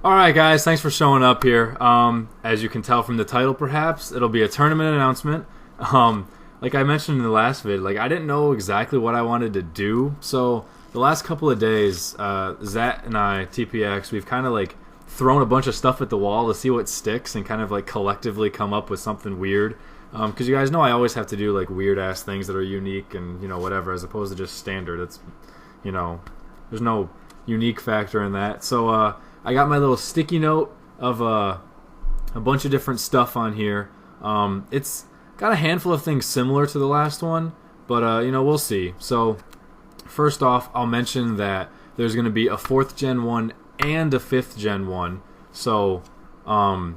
Alright guys, thanks for showing up here. As you can tell from the title perhaps, it'll be a tournament announcement. Like I mentioned in the last vid, like I didn't know exactly what I wanted to do, so the last couple of days, Zat and I, TPX, we've kind of like thrown a bunch of stuff at the wall to see what sticks and kind of like collectively come up with something weird. Because you guys know I always have to do like weird ass things that are unique and, you know, whatever, as opposed to just standard. It's, you know, there's no unique factor in that. So, I got my little sticky note of a bunch of different stuff on here. It's got a handful of things similar to the last one, but you know, we'll see. So first off, I'll mention that there's going to be a 4th Gen 1 and a 5th Gen 1. So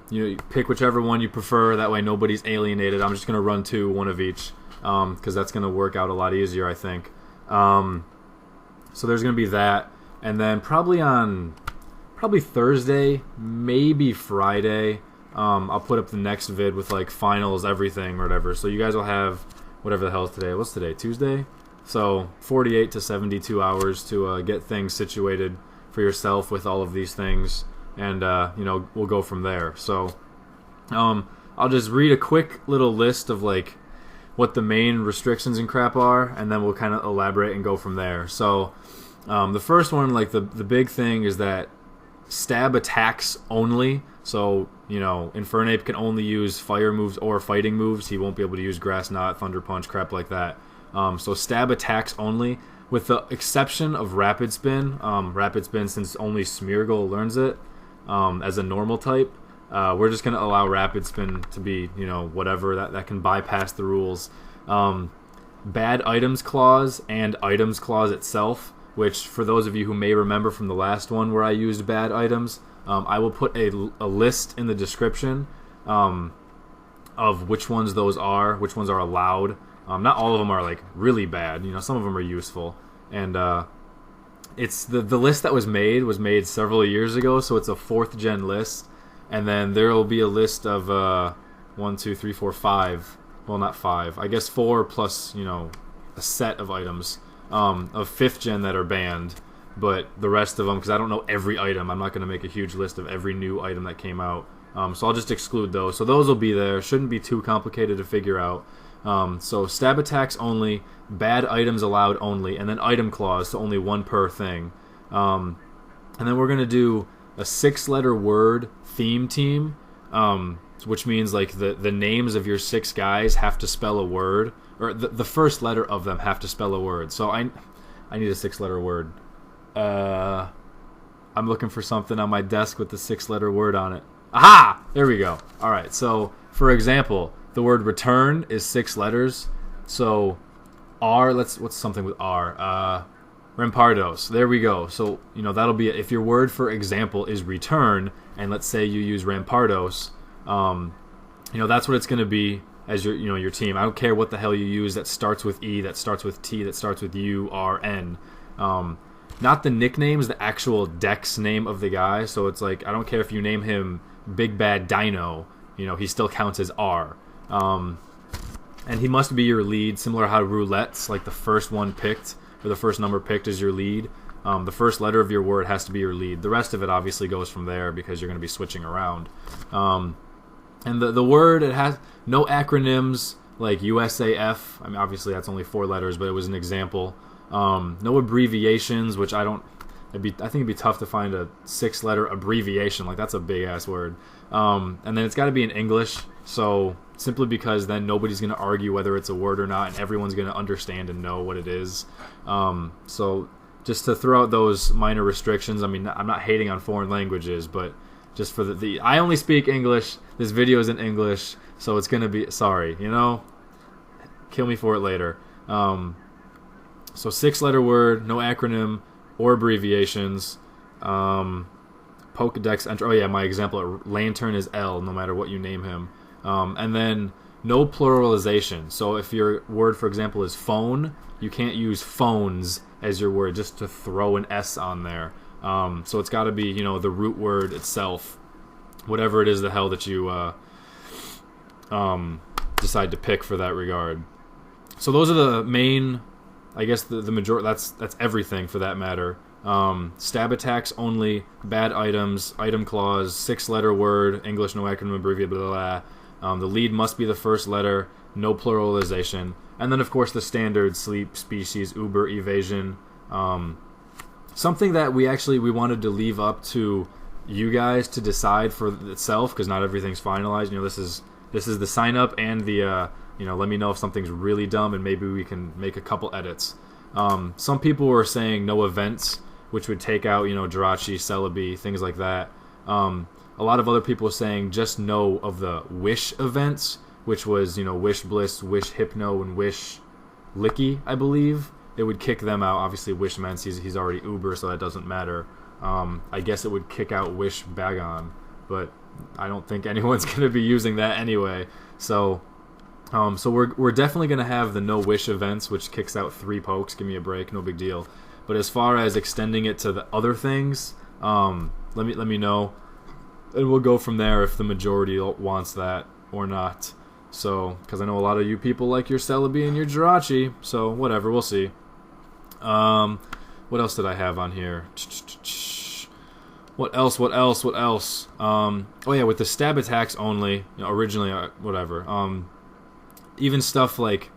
you pick whichever one you prefer. That way nobody's alienated. I'm just going to run one of each, because that's going to work out a lot easier, I think. So there's going to be that, and then probably Thursday, maybe Friday, I'll put up the next vid with like finals, everything, or whatever. So you guys will have whatever the hell is today. What's today? Tuesday? So 48 to 72 hours to get things situated for yourself with all of these things, and you know, we'll go from there. So I'll just read a quick little list of like what the main restrictions and crap are, and then we'll kind of elaborate and go from there. So the first one, like the big thing, is that stab attacks only. So, you know, Infernape can only use fire moves or fighting moves. He won't be able to use Grass Knot, Thunder Punch, crap like that. So stab attacks only, with the exception of Rapid Spin. Rapid Spin, since only Smeargle learns it as a normal type, we're just going to allow Rapid Spin to be, you know, whatever. That can bypass the rules. Bad Items Clause and Items Clause itself, which, for those of you who may remember from the last one where I used bad items, I will put a list in the description of which ones those are, which ones are allowed. Not all of them are like really bad, you know, some of them are useful. And it's the list that was made several years ago, so it's a 4th gen list. And then there will be a list of 1, 2, 3, 4, 5. Well, not 5. I guess 4 plus, you know, a set of items of 5th gen that are banned, but the rest of them, because I don't know every item, I'm not going to make a huge list of every new item that came out, so I'll just exclude those. So those will be there. Shouldn't be too complicated to figure out. So stab attacks only, bad items allowed only, and then item clause, so only one per thing. And then we're going to do a 6-letter word theme team, which means like the names of your 6 guys have to spell a word, or the first letter of them have to spell a word. So I need a 6-letter word. I'm looking for something on my desk with the 6-letter word on it. Aha! There we go. Alright, so for example, the word return is 6 letters. So R, what's something with R? Rampardos. There we go. So, you know, that'll be, if your word, for example, is return, and let's say you use Rampardos, you know, that's what it's going to be as your, you know, your team. I don't care what the hell you use that starts with E, that starts with T, that starts with U, R, N. Not the nicknames, the actual dex name of the guy. So it's like, I don't care if you name him Big Bad Dino, you know, he still counts as R. And he must be your lead, similar to how roulette's, like the first one picked, or the first number picked is your lead. The first letter of your word has to be your lead. The rest of it obviously goes from there because you're going to be switching around. And the word, it has no acronyms like USAF. I mean, obviously that's only 4 letters, but it was an example. No abbreviations, which I think it'd be tough to find a 6-letter abbreviation. Like, that's a big-ass word. And then it's got to be in English, so simply because then nobody's going to argue whether it's a word or not, and everyone's going to understand and know what it is. So just to throw out those minor restrictions, I mean, I'm not hating on foreign languages, but just for I only speak English. This video is in English, so it's going to be, sorry, you know, kill me for it later. So 6-letter word, no acronym or abbreviations. Pokedex entry. Oh yeah, my example, lantern is L, no matter what you name him. And then no pluralization. So if your word, for example, is phone, you can't use phones as your word just to throw an S on there. So it's got to be, you know, the root word itself, whatever it is the hell that you decide to pick for that regard. So those are the main, I guess the majority. That's everything for that matter. Stab attacks only, bad items, item clause, 6-letter word, English, no acronym, abbreviate, blah, blah, blah. The lead must be the first letter, no pluralization. And then, of course, the standard sleep, species, uber, evasion. Something that we wanted to leave up to you guys to decide for itself, because not everything's finalized. This is the sign up and the let me know if something's really dumb and maybe we can make a couple edits. Some people were saying no events, which would take out Jirachi, Celebi, things like that. A lot of other people were saying just no of the wish events, which was Wish Bliss, Wish Hypno, and Wish Licky, I believe. It would kick them out. Obviously, Wish Mence, he's already Uber, so that doesn't matter. I guess it would kick out Wish Bagon, but I don't think anyone's going to be using that anyway. So we're definitely going to have the no Wish events, which kicks out 3 pokes. Give me a break, no big deal. But as far as extending it to the other things, let me know, and we'll go from there if the majority wants that or not. So, because I know a lot of you people like your Celebi and your Jirachi, so whatever, we'll see. What else did I have on here? What else? Oh yeah, with the stab attacks only, originally, whatever. Even stuff like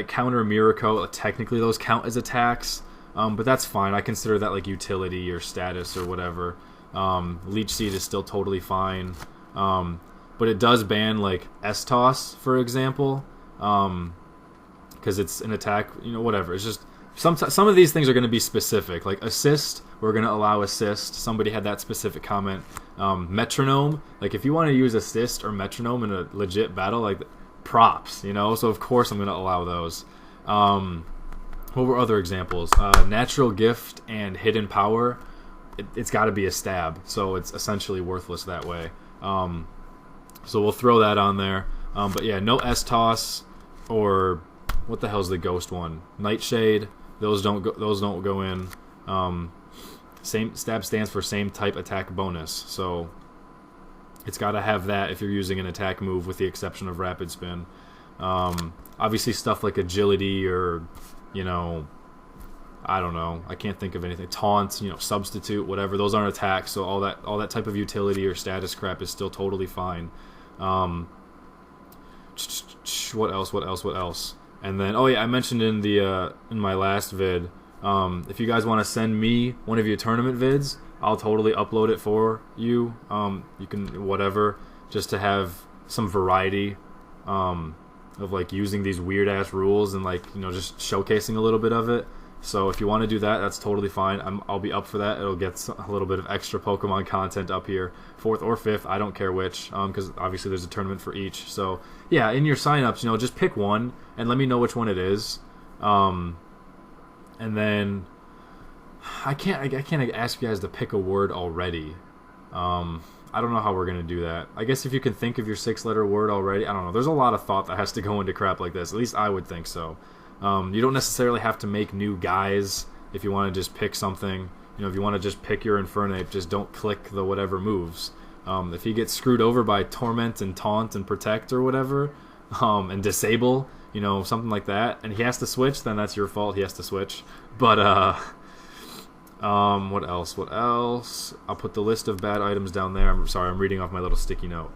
counter Miracle, technically those count as attacks, but that's fine. I consider that like utility or status or whatever. Leech Seed is still totally fine. But it does ban like S-Toss, for example, because it's an attack, whatever. It's just some of these things are going to be specific. Like assist, we're going to allow assist. Somebody had that specific comment. Metronome, like if you want to use assist or metronome in a legit battle, like props, So of course I'm going to allow those. What were other examples? Natural Gift and Hidden Power. It's got to be a stab, so it's essentially worthless that way. So we'll throw that on there. But yeah, no S-Toss or what the hell's the ghost one? Nightshade. Those don't go in. Same stab stands for same type attack bonus. So it's got to have that if you're using an attack move, with the exception of Rapid Spin. Obviously stuff like agility or I don't know. I can't think of anything. Taunt, substitute, whatever. Those aren't attacks, so all that type of utility or status crap is still totally fine. What else? And then, oh yeah, I mentioned in my last vid, if you guys want to send me one of your tournament vids, I'll totally upload it for you. You can whatever, just to have some variety of like using these weird ass rules and like just showcasing a little bit of it. So if you want to do that, that's totally fine. I'll be up for that. It'll get a little bit of extra Pokemon content up here, 4th or 5th. I don't care which, because obviously there's a tournament for each. So yeah, in your signups, just pick one and let me know which one it is. And then I can't ask you guys to pick a word already. I don't know how we're gonna do that. I guess if you can think of your 6-letter word already, I don't know. There's a lot of thought that has to go into crap like this. At least I would think so. You don't necessarily have to make new guys if you want to just pick something. If you want to just pick your Infernape, just don't click the whatever moves. If he gets screwed over by Torment and Taunt and Protect or whatever, and Disable, something like that, and he has to switch, then that's your fault. He has to switch. But what else? I'll put the list of bad items down there. I'm sorry, I'm reading off my little sticky note.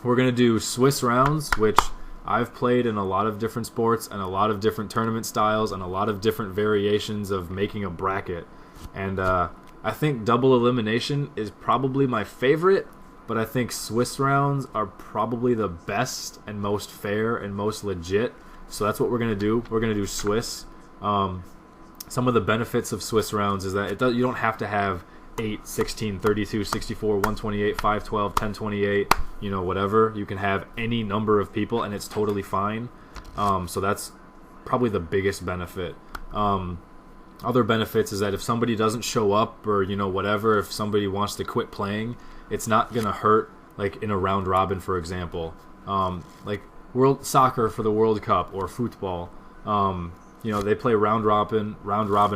We're gonna do Swiss rounds, which I've played in a lot of different sports and a lot of different tournament styles and a lot of different variations of making a bracket. And I think double elimination is probably my favorite, but I think Swiss rounds are probably the best and most fair and most legit. So that's what we're going to do. We're going to do Swiss. Some of the benefits of Swiss rounds is that you don't have to have 8, 16, 32, 64, 128, 512, 1028, whatever. You can have any number of people and it's totally fine. So that's probably the biggest benefit. Other benefits is that if somebody doesn't show up or, whatever, if somebody wants to quit playing, it's not going to hurt, like in a round robin, for example. Like World Soccer for the World Cup or football, they play round robin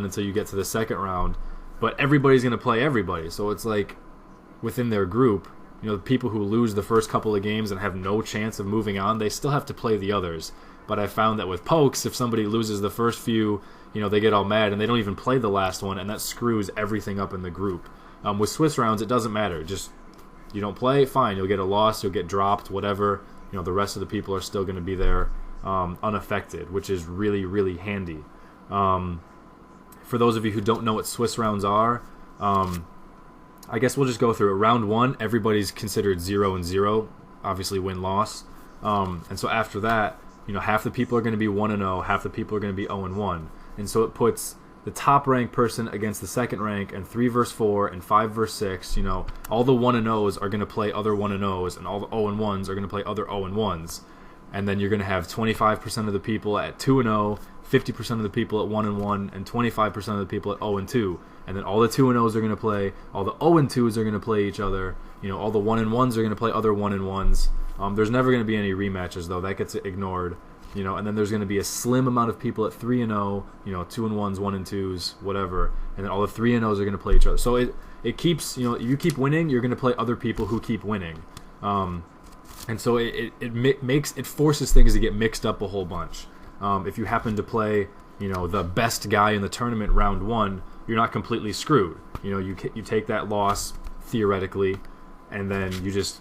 until you get to the second round. But everybody's going to play everybody. So it's like within their group, the people who lose the first couple of games and have no chance of moving on, they still have to play the others. But I found that with pokes, if somebody loses the first few, they get all mad and they don't even play the last one, and that screws everything up in the group. With Swiss rounds, it doesn't matter. Just you don't play, fine. You'll get a loss, you'll get dropped, whatever. The rest of the people are still going to be there unaffected, which is really, really handy. For those of you who don't know what Swiss rounds are, I guess we'll just go through it. Round 1, everybody's considered 0-0, obviously win-loss. And so after that, half the people are going to be 1-0, half the people are going to be 0-1. And so it puts the top-ranked person against the second rank, and 3 versus 4, and 5 versus 6. All the 1-0s are going to play other 1-0s, and all the 0-1s are going to play other 0-1s. And then you're going to have 25% of the people at 2-0, 50% of the people at 1-1, and 25% of the people at 0-2. And then all the 2-0s are going to play, all the 0-2s are going to play each other. all the 1-1s are going to play other 1-1s. There's never going to be any rematches, though. That gets ignored. And then there's going to be a slim amount of people at 3-0, 2-1s, 1-2s, whatever. And then all the 3-0s are going to play each other. So it keeps, you keep winning, you're going to play other people who keep winning. And so it forces things to get mixed up a whole bunch. If you happen to play, the best guy in the tournament round 1, you're not completely screwed. You take that loss theoretically, and then you just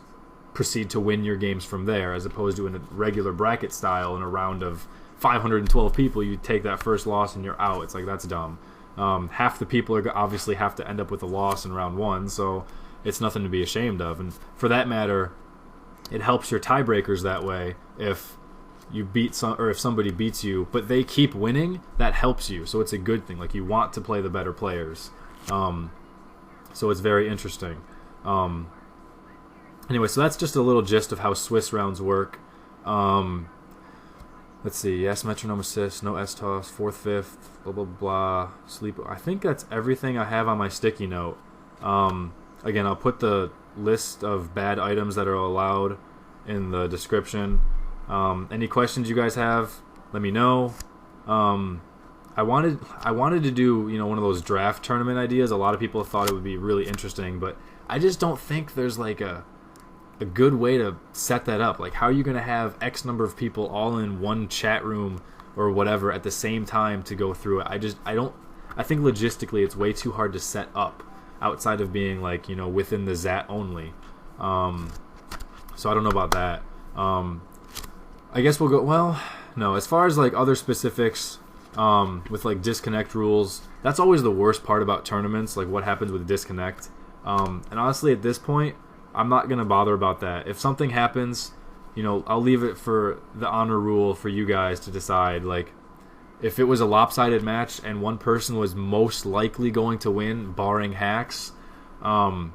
proceed to win your games from there, as opposed to in a regular bracket style in a round of 512 people, you take that first loss and you're out. It's like, that's dumb. Half the people are obviously have to end up with a loss in round 1, so it's nothing to be ashamed of. And for that matter, it helps your tiebreakers that way. If you beat or if somebody beats you, but they keep winning, that helps you. So it's a good thing. Like, you want to play the better players. So it's very interesting. Anyway, so that's just a little gist of how Swiss rounds work. Let's see. Yes, metronome assist, no S-toss, 4th, 5th, blah, blah, blah. Sleep. I think that's everything I have on my sticky note. Again, I'll put the list of bad items that are allowed in the description. Any questions you guys have, let me know. I wanted to do, one of those draft tournament ideas. A lot of people thought it would be really interesting, but I just don't think there's like a good way to set that up. Like, how are you going to have X number of people all in one chat room or whatever at the same time to go through it? I think logistically it's way too hard to set up outside of being like, within the ZAT only. So I don't know about that. I guess we'll go, no, as far as like other specifics, with like disconnect rules, that's always the worst part about tournaments, like what happens with disconnect. And honestly, at this point, I'm not going to bother about that. If something happens, I'll leave it for the honor rule for you guys to decide. Like, if it was a lopsided match and one person was most likely going to win, barring hacks, then,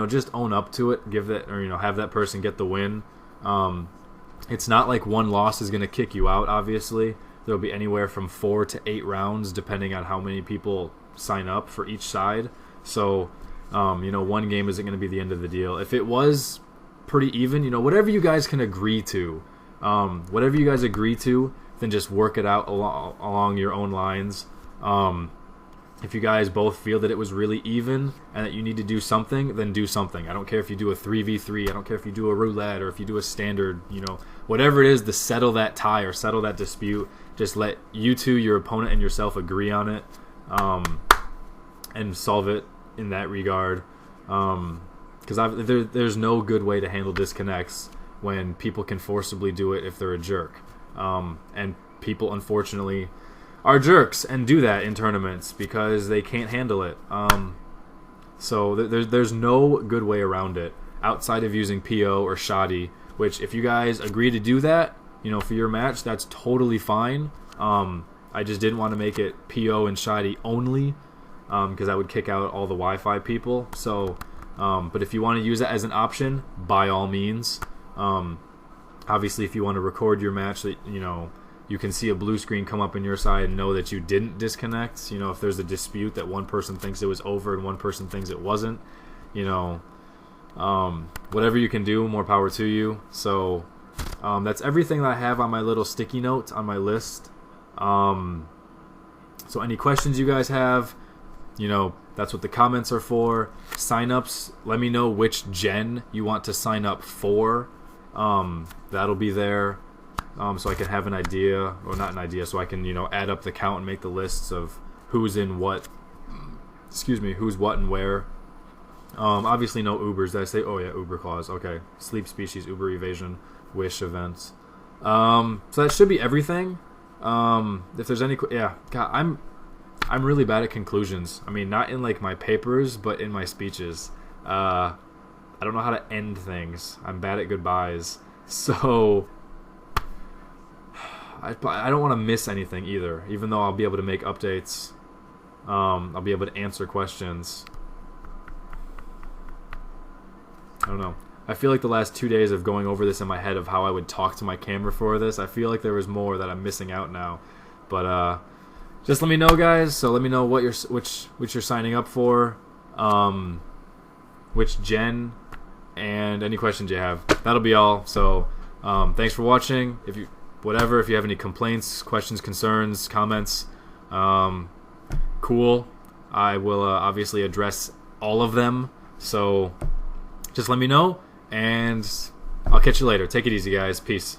just own up to it, give that, or, have that person get the win. It's not like one loss is going to kick you out, obviously. There'll be anywhere from 4 to 8 rounds, depending on how many people sign up for each side. So, one game isn't going to be the end of the deal. If it was pretty even, whatever you guys can agree to, then just work it out along your own lines. If you guys both feel that it was really even and that you need to do something, then do something. I don't care if you do a 3v3. I don't care if you do a roulette or if you do a standard, whatever it is to settle that tie or settle that dispute. Just let you two, your opponent, and yourself agree on it, and solve it in that regard. Because there's no good way to handle disconnects when people can forcibly do it if they're a jerk. And people, unfortunately, are jerks and do that in tournaments because they can't handle it. So there's no good way around it outside of using PO or shoddy, which if you guys agree to do that, for your match, that's totally fine. I just didn't want to make it PO and shoddy only, because I would kick out all the Wi-Fi people. So, but if you want to use it as an option, by all means. Obviously, if you want to record your match, that you can see a blue screen come up on your side and know that you didn't disconnect. If there's a dispute that one person thinks it was over and one person thinks it wasn't, whatever you can do, more power to you. So that's everything that I have on my little sticky note on my list. So any questions you guys have, that's what the comments are for. Signups, let me know which gen you want to sign up for. That'll be there. so I can have an idea, or not an idea, so I can, add up the count and make the lists of who's in what. Excuse me, who's what and where. Obviously no Ubers. Did I say? Oh yeah, Uber clause. Okay, sleep species, Uber evasion, wish events. So that should be everything. If there's any, yeah, God, I'm really bad at conclusions. I mean, not in like my papers, but in my speeches. I don't know how to end things. I'm bad at goodbyes. So I don't want to miss anything either, even though I'll be able to make updates. I'll be able to answer questions. I don't know. I feel like the last 2 days of going over this in my head of how I would talk to my camera for this, I feel like there was more that I'm missing out now. But just let me know, guys. So let me know what which you're signing up for, which gen, and any questions you have. That'll be all. So thanks for watching. If you have any complaints, questions, concerns, comments, cool. I will obviously address all of them. So just let me know, and I'll catch you later. Take it easy, guys. Peace.